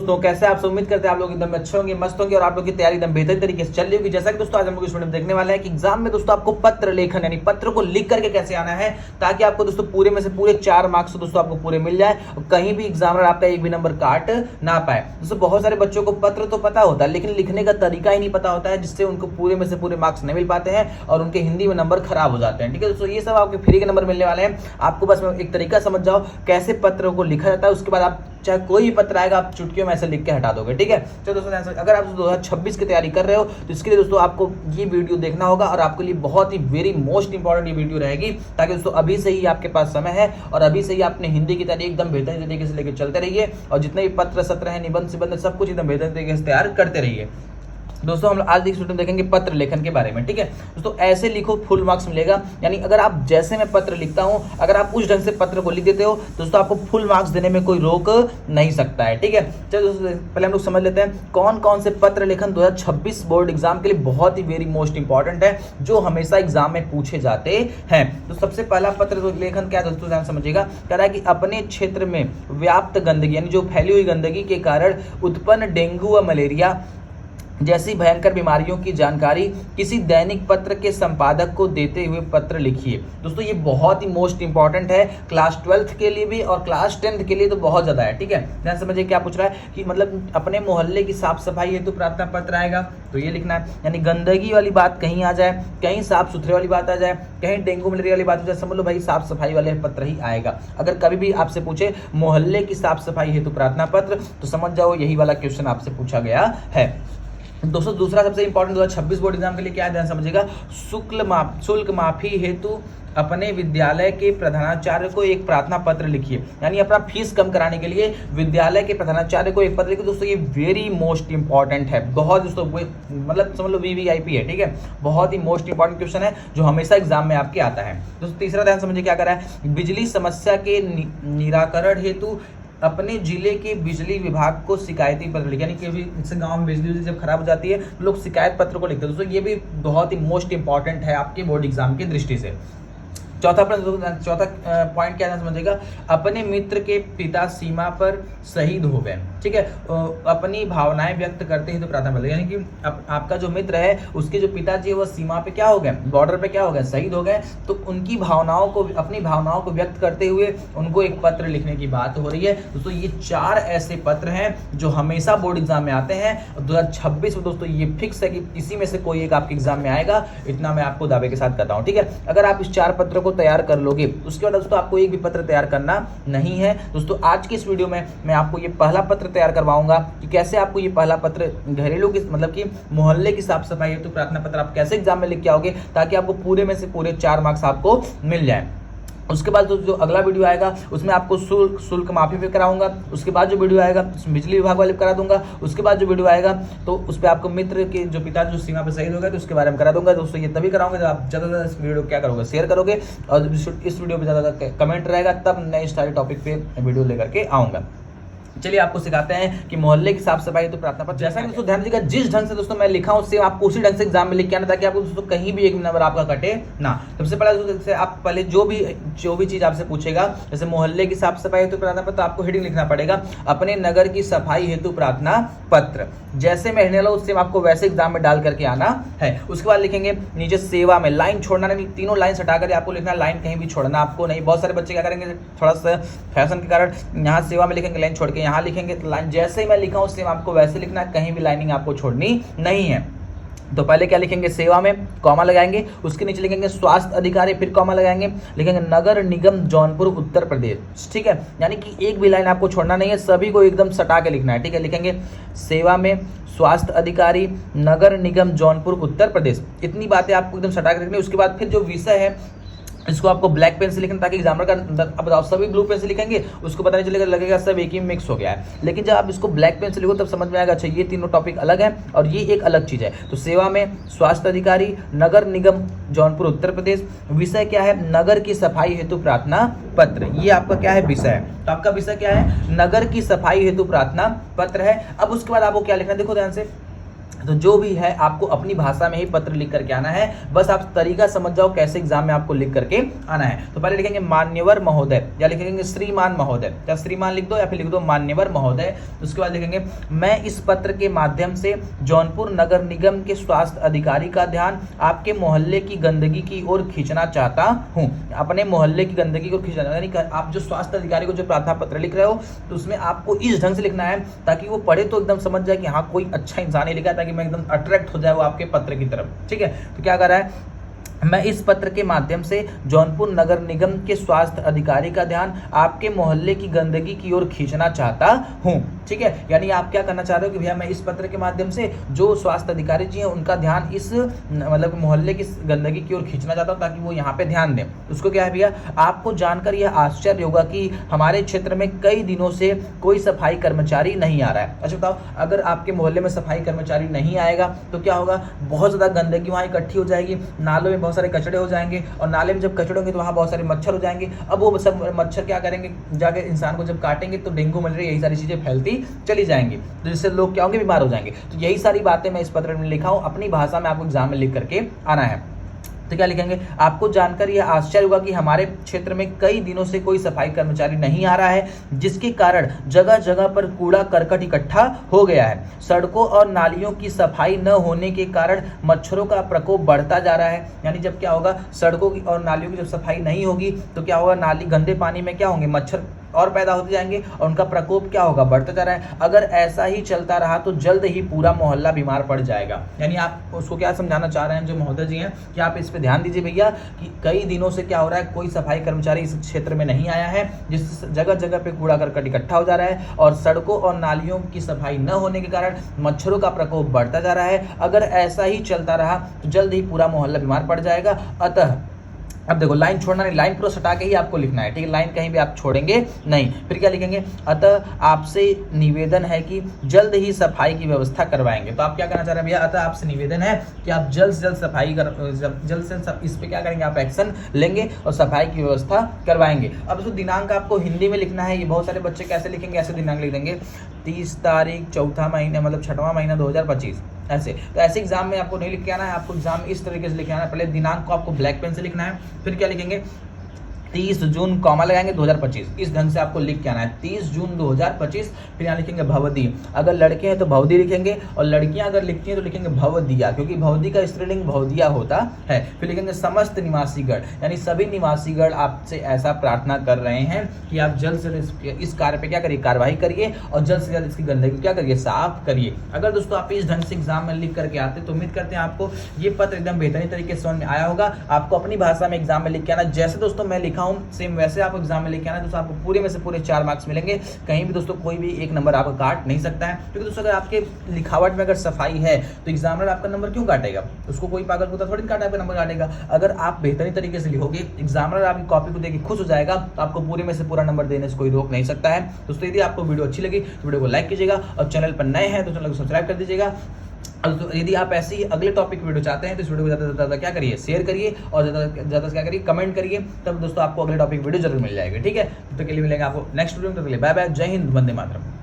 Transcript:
दोस्तों कैसे आप सब, उम्मीद करते हैं आप लोग एकदम अच्छे होंगे, मस्त होंगे और आप लोग की तैयारी एकदम बेहतरीन तरीके से चल रही होगी। जैसा कि दोस्तों आज हम लोग इस वीडियो में देखने वाले हैं कि एग्जाम में दोस्तों आपको पत्र लेखन यानी पत्र को लिख करके कैसे आना है, ताकि आपको दोस्तों पूरे में से पूरे 4 मार्क्स दोस्तों आपको पूरे मिल जाए और कहीं भी एग्जामिनर आपका एक भी नंबर काट ना पाए। दोस्तों बहुत सारे बच्चों को पत्र तो पता होता है लेकिन लिखने का तरीका ही नहीं पता होता है, जिससे उनको पूरे में से पूरे मार्क्स नहीं मिल पाते हैं और उनके हिंदी में नंबर खराब हो जाते हैं। ठीक है दोस्तों, ये सब आपके फ्री के नंबर मिलने वाले हैं। आपको बस एक तरीका समझ जाओ कैसे पत्र को लिखा जाता है, उसके बाद आप चाहे कोई भी पत्र आएगा आप चुटकियों में ऐसे लिख के हटा दोगे। ठीक है, चलो दोस्तों अगर आप 2026 की तैयारी कर रहे हो तो इसके लिए दोस्तों आपको ये वीडियो देखना होगा और आपके लिए बहुत ही वेरी मोस्ट इंपॉर्टेंट ये वीडियो रहेगी, ताकि दोस्तों अभी से ही आपके पास समय है और अभी से ही आपने हिंदी की तैयारी एकदम बेहतरीन तरीके से लेकर चलते रहिए और जितने भी पत्र सत्र हैं, निबंध सिबंध सब कुछ एकदम बेहतरीन तरीके से तैयार करते रहिए। दोस्तों हम आज इस वीडियो में देखेंगे पत्र लेखन के बारे में। ठीक है दोस्तों, ऐसे लिखो फुल मार्क्स मिलेगा, यानी अगर आप जैसे मैं पत्र लिखता हूं अगर आप उस ढंग से पत्र को लिख देते हो दोस्तों आपको फुल मार्क्स देने में कोई रोक नहीं सकता है। ठीक है, चलो दोस्तों पहले हम लोग समझ लेते हैं कौन कौन से पत्र लेखन 2026 बोर्ड एग्जाम के लिए बहुत ही वेरी मोस्ट इंपॉर्टेंट है, जो हमेशा एग्जाम में पूछे जाते हैं। तो सबसे पहला पत्र लेखन क्या है दोस्तों, ध्यान समझिएगा। कह रहा है कि अपने क्षेत्र में व्याप्त गंदगी यानी जो फैली हुई गंदगी के कारण उत्पन्न डेंगू व मलेरिया जैसी भयंकर बीमारियों की जानकारी किसी दैनिक पत्र के संपादक को देते हुए पत्र लिखिए। दोस्तों ये बहुत ही मोस्ट इंपॉर्टेंट है, क्लास 12th के लिए भी और क्लास 10th के लिए तो बहुत ज्यादा है। ठीक है, ध्यान समझिए क्या पूछ रहा है कि मतलब अपने मोहल्ले की साफ सफाई हेतु प्रार्थना पत्र आएगा तो ये लिखना है, यानी गंदगी वाली बात कहीं आ जाए, कहीं साफ सुथरे वाली बात आ जाए, कहीं डेंगू मलेरिया वाली बात आ जाए, समझ लो भाई साफ सफाई वाले पत्र ही आएगा। अगर कभी भी आपसे पूछे मोहल्ले की साफ सफाई हेतु प्रार्थना पत्र तो समझ जाओ यही वाला क्वेश्चन आपसे पूछा गया है। दोस्तों दूसरा सबसे इंपॉर्टेंट 2026 बोर्ड एग्जाम के लिए क्या है, ध्यान समझिएगा। शुल्क माफी हेतु अपने विद्यालय के प्रधानाचार्य को एक प्रार्थना पत्र लिखिए, यानी अपना फीस कम कराने के लिए विद्यालय के प्रधानाचार्य को एक पत्र लिखिए। दोस्तों ये वेरी मोस्ट इंपॉर्टेंट है, बहुत दोस्तों मतलब समझ लो वीवीआईपी है। ठीक है, बहुत ही मोस्ट इंपॉर्टेंट क्वेश्चन है जो हमेशा एग्जाम में आपके आता है। दोस्तों तीसरा ध्यान समझिए क्या कर रहा है, बिजली समस्या के निराकरण हेतु अपने जिले के बिजली विभाग को शिकायती पत्र लिखे, यानी कि इससे गांव में बिजली जब खराब हो जाती है तो लोग शिकायत पत्र को लिखते हैं। दोस्तों ये भी बहुत ही मोस्ट इंपॉर्टेंट है आपके बोर्ड एग्जाम की दृष्टि से। चौथा पॉइंट क्या है समझिएगा, अपने मित्र के पिता सीमा पर शहीद हो गए। ठीक है, अपनी भावनाएं व्यक्त करते हैं तो प्रार्थना पत्र, यानी कि आपका जो मित्र है उसके जो पिताजी है वो सीमा पे क्या हो गए, बॉर्डर पे क्या हो गए, शहीद हो गए, तो उनकी भावनाओं को अपनी भावनाओं को व्यक्त करते हुए उनको एक पत्र लिखने की बात हो रही है। दोस्तों ये 4 ऐसे पत्र हैं जो हमेशा बोर्ड एग्जाम में आते हैं 2026 में। दोस्तों ये फिक्स है कि इसी में से कोई एक आपके एग्जाम में आएगा, इतना मैं आपको दावे के साथ कहता हूँ। ठीक है, अगर आप इस 4 पत्रों को तैयार कर लोगे उसके बाद दोस्तों आपको एक भी पत्र तैयार करना नहीं है। दोस्तों आज की इस वीडियो में मैं आपको ये पहला पत्र तैयार करवाऊंगा कि कैसे आपको ये पहला पत्र घरेलू की मतलब कि मोहल्ले की साफ सफाई हेतु प्रार्थना पत्र आप कैसे एग्जाम में लिख के आओगे, ताकि आपको पूरे में से पूरे 4 मार्क्स आपको मिल जाए। उसके बाद जो अगला वीडियो आएगा उसमें आपको शुल्क माफी पे कराऊंगा। उसके बाद जो वीडियो आएगा उसमें बिजली विभाग वाले करा दूंगा। उसके बाद जो वीडियो आएगा तो उस पर आपको मित्र के जो पिता जो सीमा पे शहीद हो गए तो उसके बारे में करा दूंगा। दोस्तों ये तभी कराऊंगा जब आप ज़्यादा इस वीडियो क्या करोगे, शेयर करोगे और इस वीडियो पर ज़्यादा कमेंट रहेगा, तब नए सारे टॉपिक पे वीडियो लेकर के आऊँगा। चलिए आपको सिखाते हैं कि मोहल्ले की साफ सफाई तो प्रार्थना पत्र जैसा कि दोस्तों ध्यान दीजिएगा, जिस ढंग से दोस्तों मैं लिखा हूं उससे आपको उसी ढंग से एग्जाम में लिख के आना, ताकि आपको दोस्तों कहीं भी एक नंबर आपका कटे ना। सबसे पहले दोस्तों आप पहले जो भी चीज आपसे पूछेगा, जैसे मोहल्ले की साफ सफाई हेतु प्रार्थना पत्र, आपको हेडिंग लिखना पड़ेगा अपने नगर की सफाई हेतु प्रार्थना पत्र। जैसे मैं हेडिंग उससे आपको वैसे एग्जाम में डाल करके आना है। उसके बाद लिखेंगे नीचे सेवा में, लाइन छोड़ना नहीं, तीनों लाइन हटा कर आपको लिखना, लाइन कहीं भी छोड़ना आपको नहीं। बहुत सारे बच्चे क्या करेंगे थोड़ा सा फैशन के कारण यहाँ सेवा में लिखेंगे, लाइन छोड़ के यहाँ लिखेंगे, लाइन जैसे ही मैं लिखा हूं सेम आपको वैसे लिखना है, कहीं भी लाइनिंग आपको छोड़नी नहीं है। तो पहले क्या लिखेंगे, सेवा में कॉमा लगाएंगे, उसके नीचे लिखेंगे स्वास्थ्य अधिकारी, फिर कॉमा लगाएंगे, लिखेंगे नगर निगम जौनपुर उत्तर प्रदेश। ठीक है, यानी कि एक भी लाइन आपको छोड़ना नहीं है, सभी को एकदम सटा के लिखना है। ठीक है, लिखेंगे सेवा में स्वास्थ्य अधिकारी नगर निगम जौनपुर उत्तर प्रदेश, इतनी बातें आपको एकदम सटा के लिखनी है। उसके बाद फिर जो विषय है इसको आपको ब्लैक पेन से लिखना, ताकि एग्जामिनर का अब बताओ सभी ब्लू पेन से लिखेंगे उसको पता नहीं चलेगा, लगेगा सब एक ही मिक्स हो गया है। लेकिन जब आप इसको ब्लैक पेन से लिखो तब समझ में आएगा अच्छा ये तीनों टॉपिक अलग है और ये एक अलग चीज है। तो सेवा में स्वास्थ्य अधिकारी नगर निगम जौनपुर उत्तर प्रदेश, विषय क्या है, नगर की सफाई हेतु प्रार्थना पत्र, ये आपका क्या है विषय है। तो आपका विषय क्या है, नगर की सफाई हेतु प्रार्थना पत्र है। अब उसके बाद आपको क्या लिखना है, देखो ध्यान से, तो जो भी है आपको अपनी भाषा में ही पत्र लिख करके आना है, बस आप तरीका समझ जाओ कैसे एग्जाम में आपको लिख करके आना है। तो पहले लिखेंगे मान्यवर महोदय, या लिखेंगे श्रीमान महोदय, या श्रीमान लिख दो या फिर लिख दो मान्यवर महोदय। उसके बाद लिखेंगे मैं इस पत्र के माध्यम से जौनपुर नगर निगम के स्वास्थ्य अधिकारी का ध्यान आपके मोहल्ले की गंदगी की ओर खींचना चाहता हूँ। अपने मोहल्ले की गंदगी को खींचना, यानी आप जो स्वास्थ्य अधिकारी को जो प्रार्थना पत्र लिख रहे हो तो उसमें आपको इस ढंग से लिखना है ताकि वो पढ़े तो एकदम समझ जाए कि हाँ कोई अच्छा इंसान ही लिखा है, ताकि मैं एकदम अट्रैक्ट हो जाए वो आपके पत्र की तरफ। ठीक है, तो क्या कर रहा है, मैं इस पत्र के माध्यम से जौनपुर नगर निगम के स्वास्थ्य अधिकारी का ध्यान आपके मोहल्ले की गंदगी की ओर खींचना चाहता हूँ। ठीक है, यानी आप क्या करना चाह रहे हो कि भैया मैं इस पत्र के माध्यम से जो स्वास्थ्य अधिकारी जी हैं उनका ध्यान इस मतलब मोहल्ले की गंदगी की ओर खींचना चाहता हूँ ताकि वो यहाँ पे ध्यान दें। उसको क्या है भैया, आपको जानकर यह आश्चर्य होगा कि हमारे क्षेत्र में कई दिनों से कोई सफाई कर्मचारी नहीं आ रहा है। अच्छा बताओ, अगर आपके मोहल्ले में सफाई कर्मचारी नहीं आएगा तो क्या होगा, बहुत ज़्यादा गंदगी वहाँ इकट्ठी हो जाएगी, नालों में बहुत सारे कचड़े हो जाएंगे, और नाले में जब कचड़े होंगे तो वहाँ बहुत सारे मच्छर हो जाएंगे। अब वो सब मच्छर क्या करेंगे, जाके इंसान को जब काटेंगे तो डेंगू मलेरिया यही सारी चीज़ें फैलती चली जाएंगी, तो जिससे लोग क्या होंगे, बीमार हो जाएंगे। तो यही सारी बातें मैं इस पत्र में लिखा हूँ, अपनी भाषा में आपको एग्जाम में लिख करके आना है। तो क्या लिखेंगे, आपको जानकर यह आश्चर्य होगा कि हमारे क्षेत्र में कई दिनों से कोई सफाई कर्मचारी नहीं आ रहा है, जिसके कारण जगह जगह पर कूड़ा करकट इकट्ठा हो गया है। सड़कों और नालियों की सफाई न होने के कारण मच्छरों का प्रकोप बढ़ता जा रहा है। यानी जब क्या होगा, सड़कों की और नालियों की जब सफाई नहीं होगी तो क्या होगा, नाली गंदे पानी में क्या होंगे, मच्छर और पैदा होते जाएंगे और उनका प्रकोप क्या होगा, बढ़ता जा रहा है। अगर ऐसा ही चलता रहा तो जल्द ही पूरा मोहल्ला बीमार पड़ जाएगा। यानी आप उसको क्या समझाना चाह रहे हैं जो महोदय जी हैं कि आप इस पे ध्यान दीजिए भैया कि कई दिनों से क्या हो रहा है, कोई सफाई कर्मचारी इस क्षेत्र में नहीं आया है, जिस जगह जगह पे कूड़ा करकट इकट्ठा हो जा रहा है और सड़कों और नालियों की सफाई न होने के कारण मच्छरों का प्रकोप बढ़ता जा रहा है। अगर ऐसा ही चलता रहा तो जल्द ही पूरा मोहल्ला बीमार पड़ जाएगा। अतः अब देखो, लाइन छोड़ना नहीं, लाइन पूरा सटा के ही आपको लिखना है। ठीक है, लाइन कहीं भी आप छोड़ेंगे नहीं। फिर क्या लिखेंगे, अतः आपसे निवेदन है कि जल्द ही सफाई की व्यवस्था करवाएंगे। तो आप क्या करना चाह रहे हैं भैया, अतः आपसे निवेदन है कि आप जल्द से जल्द सफाई जल्द से इस पे क्या करेंगे, आप एक्शन लेंगे और सफाई की व्यवस्था करवाएंगे। अब इसको दिनांक आपको हिंदी में लिखना है। ये बहुत सारे बच्चे कैसे लिखेंगे, ऐसे दिनांक लिख देंगे 30 तारीख चौथा महीना, मतलब 6वां महीना 2025 ऐसे। तो ऐसे एग्जाम में आपको नहीं लिख के आना है, आपको एग्जाम में इस तरीके से लिखना है। पहले दिनांक को आपको ब्लैक पेन से लिखना है, फिर क्या लिखेंगे 30 जून कॉमा लगाएंगे 2025, इस ढंग से आपको लिख के आना है 30 जून 2025। फिर यहाँ लिखेंगे भवदी, अगर लड़के हैं तो भवदी लिखेंगे और लड़कियां अगर लिखती हैं तो लिखेंगे भवदिया, क्योंकि भवदी का स्त्रीलिंग भवदिया होता है। फिर लिखेंगे समस्त निवासीगण, यानी सभी निवासीगण आपसे ऐसा प्रार्थना कर रहे हैं कि आप जल्द से इस कार्य पे क्या करिए, कार्रवाई करिए और जल्द से जल्द इसकी गंदगी क्या करिए, साफ करिए। अगर दोस्तों आप इस ढंग से एग्जाम में लिख करके आते तो उम्मीद करते हैं आपको ये पत्र एकदम बेहतरीन तरीके से समझ में आया होगा। आपको अपनी भाषा में एग्जाम में लिख के आना, जैसे दोस्तों मैं लिखा हूं सेम वैसे आप एग्जाम में लेके आना, दोस्तों आपको पूरे में से पूरे 4 मार्क्स मिलेंगे। कहीं भी दोस्तों कोई भी एक नंबर आपका काट नहीं सकता है, क्योंकि दोस्तों अगर आपके लिखावट में अगर सफाई है तो एग्जामिनर आपका नंबर क्यों काटेगा, उसको कोई पागल कुत्ता थोड़ी काटा आपका नंबर काटेगा। अगर आप बेहतरीन तरीके से लिखोगे, एग्जामिनर आपकी कॉपी को देख खुश हो जाएगा, तो आपको पूरे में से पूरा नंबर देने से कोई रोक नहीं सकता है। दोस्तों यदि आपको वीडियो अच्छी लगी तो वीडियो को लाइक कीजिएगा और चैनल पर नए हैं तो चैनल को सब्सक्राइब कर दीजिएगा। तो यदि आप ऐसे ही अगले टॉपिक वीडियो चाहते हैं तो इस वीडियो को ज़्यादा से ज़्यादा क्या करिए, शेयर करिए और ज़्यादा से क्या करिए, कमेंट करिए, तब दोस्तों आपको अगले टॉपिक वीडियो जरूर मिल जाएगी। ठीक है, तो के लिए मिलेंगे आपको नेक्स्ट वीडियो में। तो बाय बाय, जय हिंद, वंदे मातरम।